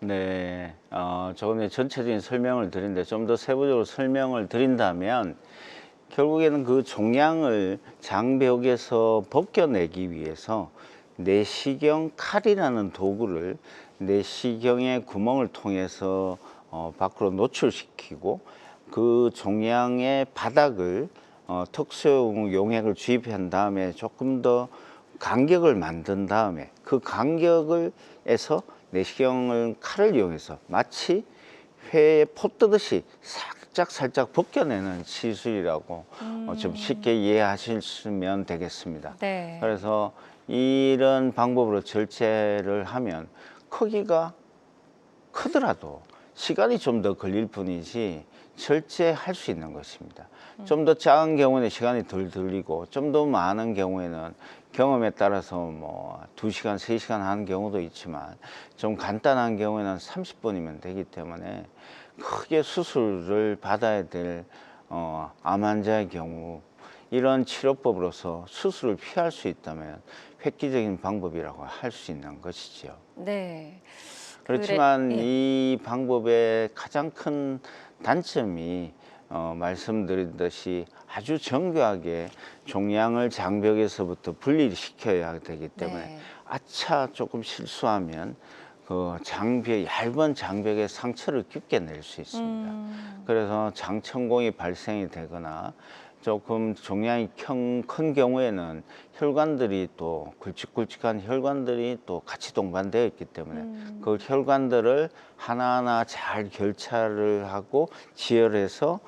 네, 조금 전체적인 설명을 드린데, 좀 더 세부적으로 설명을 드린다면, 결국에는 그 종양을 장벽에서 벗겨내기 위해서 내시경 칼이라는 도구를 내시경의 구멍을 통해서 밖으로 노출시키고, 그 종양의 바닥을 특수용 용액을 주입한 다음에 조금 더 간격을 만든 다음에, 그 간격에서 내시경을 칼을 이용해서 마치 회에 포 뜨듯이 살짝 벗겨내는 시술이라고 좀 쉽게 이해하시면 되겠습니다. 네. 그래서 이런 방법으로 절제를 하면 크기가 크더라도 시간이 좀 더 걸릴 뿐이지 절제할 수 있는 것입니다. 좀 더 작은 경우에는 시간이 덜 들리고, 좀 더 많은 경우에는 경험에 따라서 뭐 2시간, 3시간 하는 경우도 있지만, 좀 간단한 경우에는 30분이면 되기 때문에 크게 수술을 받아야 될 암 환자의 경우, 이런 치료법으로서 수술을 피할 수 있다면 획기적인 방법이라고 할 수 있는 것이죠. 네. 그렇지만 예. 이 방법의 가장 큰 단점이 말씀드린 듯이 아주 정교하게 종양을 장벽에서부터 분리를 시켜야 되기 때문에 네. 아차 조금 실수하면 그 얇은 장벽에 상처를 깊게 낼 수 있습니다. 그래서 장천공이 발생이 되거나 조금 종양이 큰 경우에는 혈관들이 또 굵직굵직한 혈관들이 또 같이 동반되어 있기 때문에 그 혈관들을 하나하나 잘 결찰을 하고 지혈해서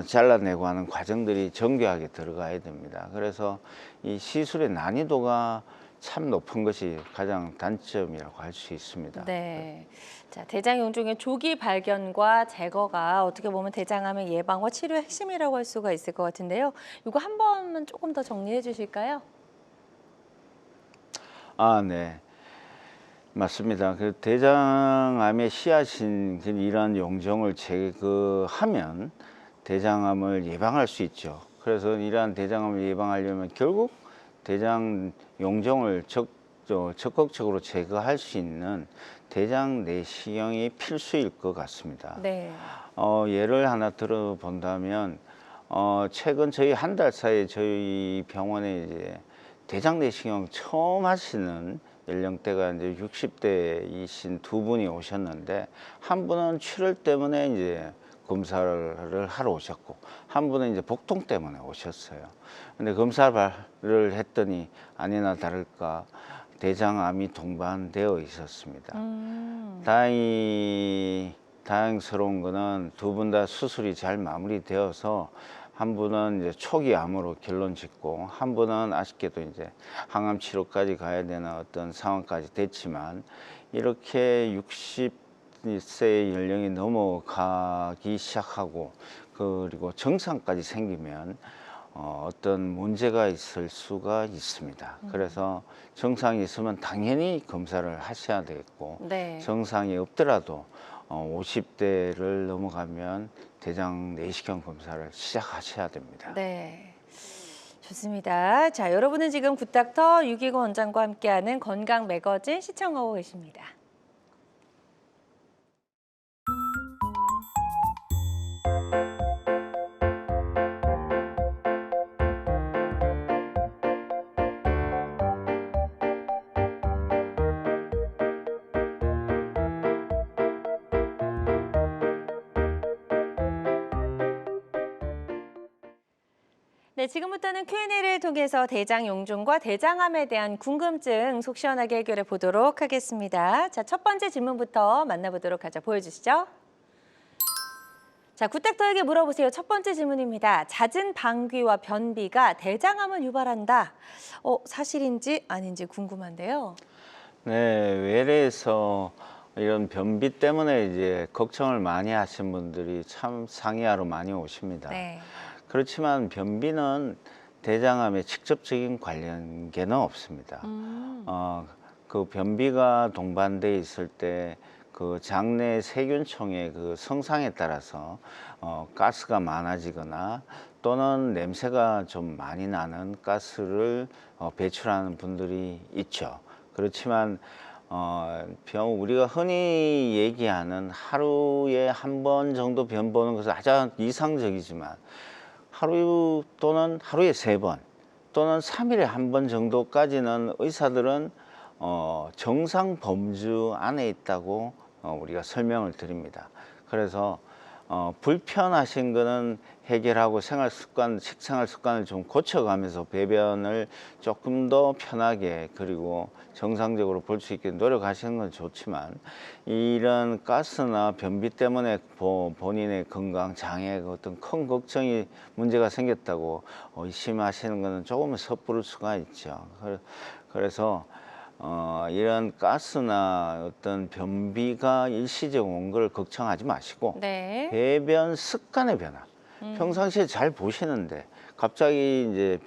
잘라내고 하는 과정들이 정교하게 들어가야 됩니다. 그래서 이 시술의 난이도가 참 높은 것이 가장 단점이라고 할 수 있습니다. 네. 자, 대장 용종의 조기 발견과 제거가 어떻게 보면 대장암의 예방과 치료의 핵심이라고 할 수가 있을 것 같은데요. 이거 한 번만 조금 더 정리해 주실까요? 네. 맞습니다. 그 대장암의 씨앗인 이런 용종을 제거하면 대장암을 예방할 수 있죠. 그래서 이러한 대장암을 예방하려면 결국 대장 용종을 적극적으로 제거할 수 있는 대장 내시경이 필수일 것 같습니다. 네. 예를 하나 들어본다면 최근 저희 한 달 사이에 저희 병원에 이제 대장 내시경 처음 하시는 연령대가 이제 60대이신 두 분이 오셨는데, 한 분은 출혈 때문에 이제 검사를 하러 오셨고, 한 분은 이제 복통 때문에 오셨어요. 근데 검사를 했더니 아니나 다를까 대장암이 동반되어 있었습니다. 다행스러운 거는 두 분 다 수술이 잘 마무리되어서 한 분은 이제 초기 암으로 결론 짓고, 한 분은 아쉽게도 이제 항암 치료까지 가야 되는 어떤 상황까지 됐지만, 이렇게 60세 연령이 넘어가기 시작하고 그리고 정상까지 생기면 어떤 문제가 있을 수가 있습니다. 그래서 정상이 있으면 당연히 검사를 하셔야 되겠고, 네. 정상이 없더라도 50대를 넘어가면 대장 내시경 검사를 시작하셔야 됩니다. 네. 좋습니다. 자, 여러분은 지금 굿닥터 유기곤 원장과 함께하는 건강 매거진 시청하고 계십니다. 네, 지금부터는 Q&A를 통해서 대장 용종과 대장암에 대한 궁금증 속 시원하게 해결해 보도록 하겠습니다. 자, 첫 번째 질문부터 만나보도록 하죠. 보여주시죠. 자, 굿닥터에게 물어보세요. 첫 번째 질문입니다. 잦은 방귀와 변비가 대장암을 유발한다. 사실인지 아닌지 궁금한데요. 네, 외래에서 이런 변비 때문에 이제 걱정을 많이 하신 분들이 참 상의하러 많이 오십니다. 네. 그렇지만 변비는 대장암에 직접적인 관련계는 없습니다. 그 변비가 동반돼 있을 때 그 장내 세균총의 그 성상에 따라서 가스가 많아지거나 또는 냄새가 좀 많이 나는 가스를 배출하는 분들이 있죠. 그렇지만 우리가 흔히 얘기하는 하루에 한 번 정도 변 보는 것은 아주 이상적이지만, 하루 또는 하루에 3번 또는 3일에 한 번 정도까지는 의사들은 정상 범주 안에 있다고 우리가 설명을 드립니다. 그래서 불편하신 거는 해결하고 식생활 습관을 좀 고쳐가면서 배변을 조금 더 편하게 그리고 정상적으로 볼 수 있게 노력하시는 건 좋지만, 이런 가스나 변비 때문에 본인의 건강 장애에 어떤 큰 걱정이 문제가 생겼다고 의심하시는 것은 조금은 섣부를 수가 있죠. 그래서 이런 가스나 어떤 변비가 일시적으로 온 걸 걱정하지 마시고, 네. 배변 습관의 변화. 평상시에 잘 보시는데 갑자기 이제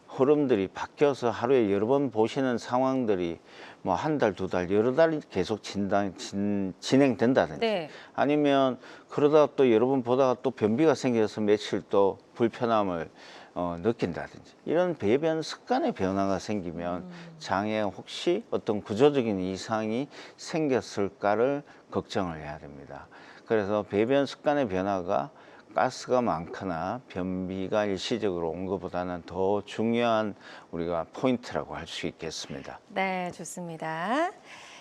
흐름들이 바뀌어서 하루에 여러 번 보시는 상황들이 뭐 한 달, 두 달, 여러 달 계속 진행된다든지, 네. 아니면 그러다가 또 여러 번 보다가 또 변비가 생겨서 며칠 또 불편함을 느낀다든지, 이런 배변 습관의 변화가 생기면 장애에 혹시 어떤 구조적인 이상이 생겼을까를 걱정을 해야 됩니다. 그래서 배변 습관의 변화가 가스가 많거나 변비가 일시적으로 온 것보다는 더 중요한 우리가 포인트라고 할 수 있겠습니다. 네, 좋습니다.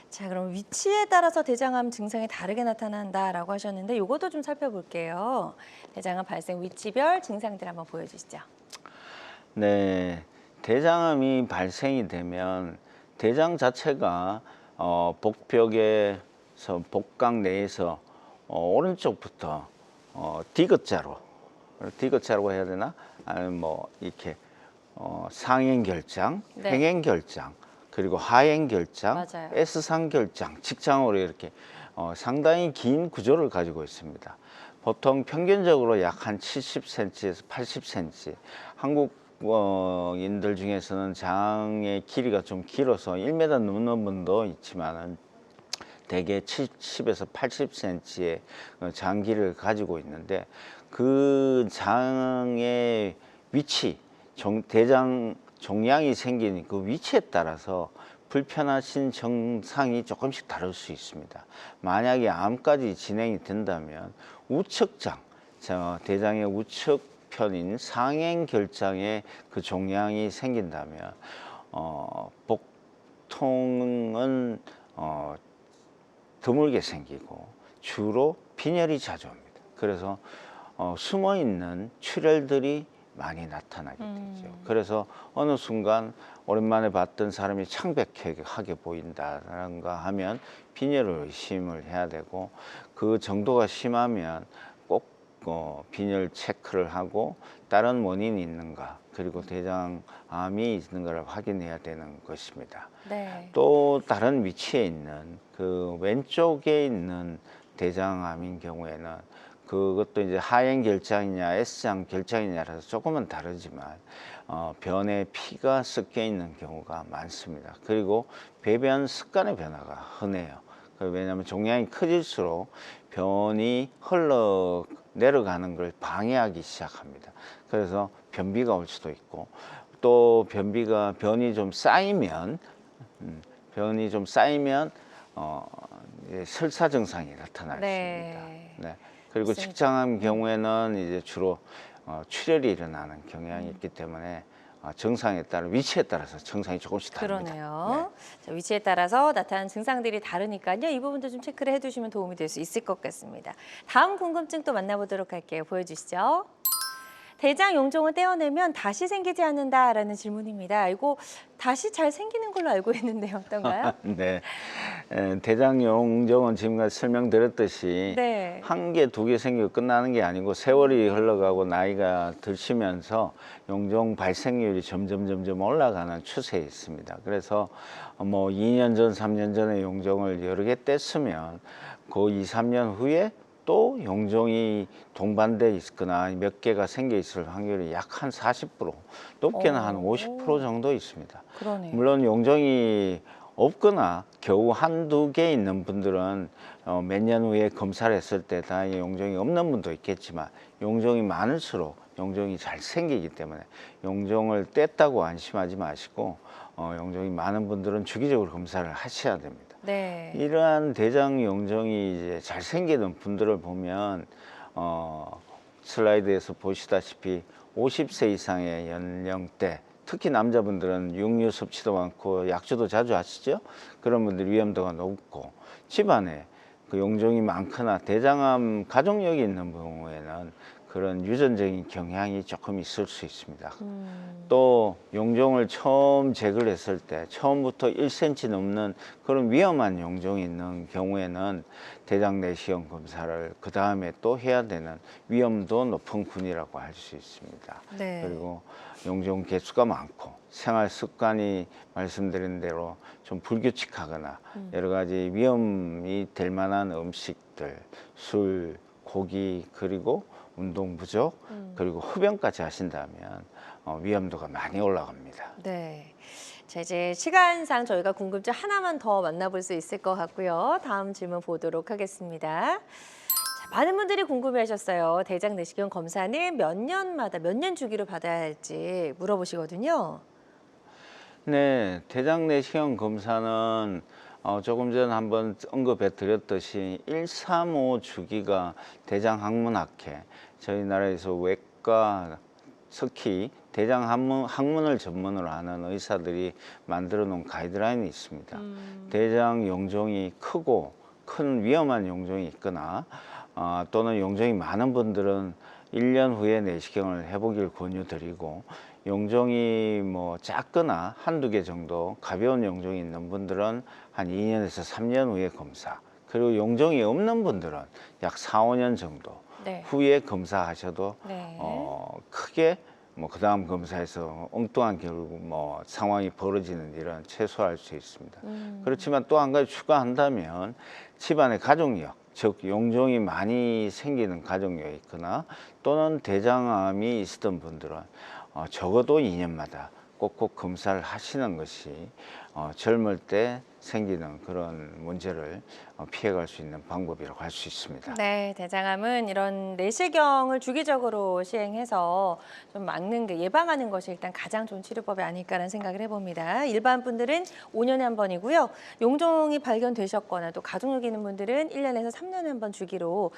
자, 그럼 위치에 따라서 대장암 증상이 다르게 나타난다라고 하셨는데 이것도 좀 살펴볼게요. 대장암 발생 위치별 증상들 한번 보여주시죠. 네, 대장암이 발생이 되면 대장 자체가 복벽에서 복강 내에서 오른쪽부터 디귿자로 해야 되나? 아니면 뭐 이렇게 상행결장, 네. 행행결장, 그리고 하행결장, 맞아요. S상결장, 직장으로 이렇게 상당히 긴 구조를 가지고 있습니다. 보통 평균적으로 약 한 70cm에서 80cm. 한국인들 중에서는 장의 길이가 좀 길어서 1m 넘는 분도 있지만은 대개 70에서 80cm의 장기를 가지고 있는데 그 장의 위치, 대장 종양이 생긴 그 위치에 따라서 불편하신 증상이 조금씩 다를 수 있습니다. 만약에 암까지 진행이 된다면 우측장, 대장의 우측편인 상행결장에 그 종양이 생긴다면 복통은 드물게 생기고 주로 빈혈이 자주 옵니다. 그래서 숨어있는 출혈들이 많이 나타나게 되죠. 그래서 어느 순간 오랜만에 봤던 사람이 창백하게 보인다든가 하면 빈혈을 의심을 해야 되고 그 정도가 심하면 꼭 빈혈 체크를 하고 다른 원인이 있는가 그리고 대장암이 있는가를 확인해야 되는 것입니다. 네. 또 다른 위치에 있는 그 왼쪽에 있는 대장암인 경우에는 그것도 이제 하행 결장이냐 S장 결장이냐라서 조금은 다르지만 변에 피가 섞여 있는 경우가 많습니다. 그리고 배변 습관의 변화가 흔해요. 왜냐하면 종양이 커질수록 변이 흘러 내려가는 걸 방해하기 시작합니다. 그래서 변비가 올 수도 있고 또 변이 좀 쌓이면 설사 증상이 나타날 네. 수 있습니다. 네. 그리고 맞습니다. 직장암 경우에는 이제 주로 출혈이 일어나는 경향이 있기 때문에 증상에 따라 위치에 따라서 증상이 조금씩 다릅니다. 그러네요. 자, 위치에 따라서 나타나는 증상들이 다르니까요. 이 부분도 좀 체크를 해두시면 도움이 될 수 있을 것 같습니다. 다음 궁금증 또 만나보도록 할게요. 보여주시죠. 대장 용종을 떼어내면 다시 생기지 않는다라는 질문입니다. 이거 다시 잘 생기는 걸로 알고 있는데 어떤가요? 네. 대장 용종은 지금까지 설명드렸듯이 네. 한 개, 두 개 생기고 끝나는 게 아니고 세월이 흘러가고 나이가 드시면서 용종 발생률이 점점 올라가는 추세에 있습니다. 그래서 뭐 2년 전, 3년 전에 용종을 여러 개 뗐으면 그 2, 3년 후에 또 용종이 동반돼 있거나 몇 개가 생겨 있을 확률이 약 한 40%, 높게는 한 50% 정도 있습니다. 그러네요. 물론 용종이 없거나 겨우 한두 개 있는 분들은 몇 년 후에 검사를 했을 때 다행히 용종이 없는 분도 있겠지만 용종이 많을수록 용종이 잘 생기기 때문에 용종을 뗐다고 안심하지 마시고 용종이 많은 분들은 주기적으로 검사를 하셔야 됩니다. 네. 이러한 대장 용종이 이제 잘 생기는 분들을 보면 슬라이드에서 보시다시피 50세 이상의 연령대, 특히 남자분들은 육류 섭취도 많고 약주도 자주 하시죠. 그런 분들 위험도가 높고 집안에 그 용종이 많거나 대장암 가족력이 있는 경우에는 그런 유전적인 경향이 조금 있을 수 있습니다. 또 용종을 처음 제거를 했을 때 처음부터 1cm 넘는 그런 위험한 용종이 있는 경우에는 대장 내시경 검사를 그 다음에 또 해야 되는 위험도 높은 군이라고 할 수 있습니다. 네. 그리고 용종 개수가 많고 생활 습관이 말씀드린 대로 좀 불규칙하거나 여러 가지 위험이 될 만한 음식들, 술, 고기, 그리고 운동 부족, 그리고 흡연까지 하신다면 위험도가 많이 올라갑니다. 네. 자, 이제 시간상 저희가 궁금증 하나만 더 만나볼 수 있을 것 같고요. 다음 질문 보도록 하겠습니다. 자, 많은 분들이 궁금해하셨어요. 대장 내시경 검사는 몇 년 주기로 받아야 할지 물어보시거든요. 네, 대장 내시경 검사는 조금 전 한번 언급해 드렸듯이 1, 3, 5 주기가 대장 항문학회, 저희 나라에서 외과 특히 대장 항문을 전문으로 하는 의사들이 만들어 놓은 가이드라인이 있습니다. 대장 용종이 크고 큰 위험한 용종이 있거나 또는 용종이 많은 분들은 1년 후에 내시경을 해보길 권유드리고, 용종이 뭐 작거나 한두 개 정도 가벼운 용종이 있는 분들은 한 2년에서 3년 후에 검사, 그리고 용종이 없는 분들은 약 4, 5년 정도 네. 후에 검사하셔도 네. 크게 뭐 그 다음 검사에서 엉뚱한 결국 뭐 상황이 벌어지는 일은 최소화할 수 있습니다. 그렇지만 또 한 가지 추가한다면 집안의 가족력, 즉 용종이 많이 생기는 가족력이 있거나 또는 대장암이 있었던 분들은 적어도 2년마다 꼭꼭 검사를 하시는 것이 젊을 때 생기는 그런 문제를 피해갈 수 있는 방법이라고 할 수 있습니다. 네, 대장암은 이런 내시경을 주기적으로 시행해서 좀 막는 게, 예방하는 것이 일단 가장 좋은 치료법이 아닐까라는 생각을 해봅니다. 일반 분들은 5년에 한 번이고요. 용종이 발견되셨거나 또 가족력 있는 분들은 1년에서 3년에 한 번 주기로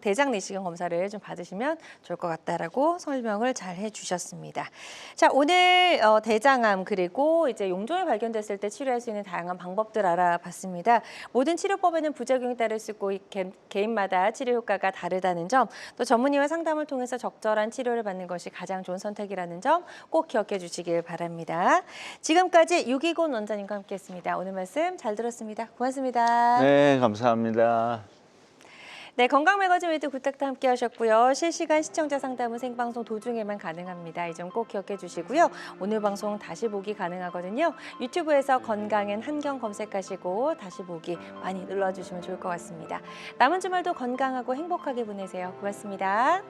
대장 내시경 검사를 좀 받으시면 좋을 것 같다라고 설명을 잘 해주셨습니다. 자, 오늘 대장암 그리고 이제 용종이 발견됐을 때 치료할 수 있는 다양한 방법들 알아봤습니다. 모든 치료법에는 부작용이 따를 수 있고 개인마다 치료 효과가 다르다는 점, 또 전문의와 상담을 통해서 적절한 치료를 받는 것이 가장 좋은 선택이라는 점 꼭 기억해 주시길 바랍니다. 지금까지 유기곤 원장님과 함께했습니다. 오늘 말씀 잘 들었습니다. 고맙습니다. 네, 감사합니다. 네, 건강매거진 위드 굿닥터 함께 하셨고요. 실시간 시청자 상담은 생방송 도중에만 가능합니다. 이 점 꼭 기억해 주시고요. 오늘 방송 다시 보기 가능하거든요. 유튜브에서 건강엔 한경 검색하시고 다시 보기 많이 눌러주시면 좋을 것 같습니다. 남은 주말도 건강하고 행복하게 보내세요. 고맙습니다.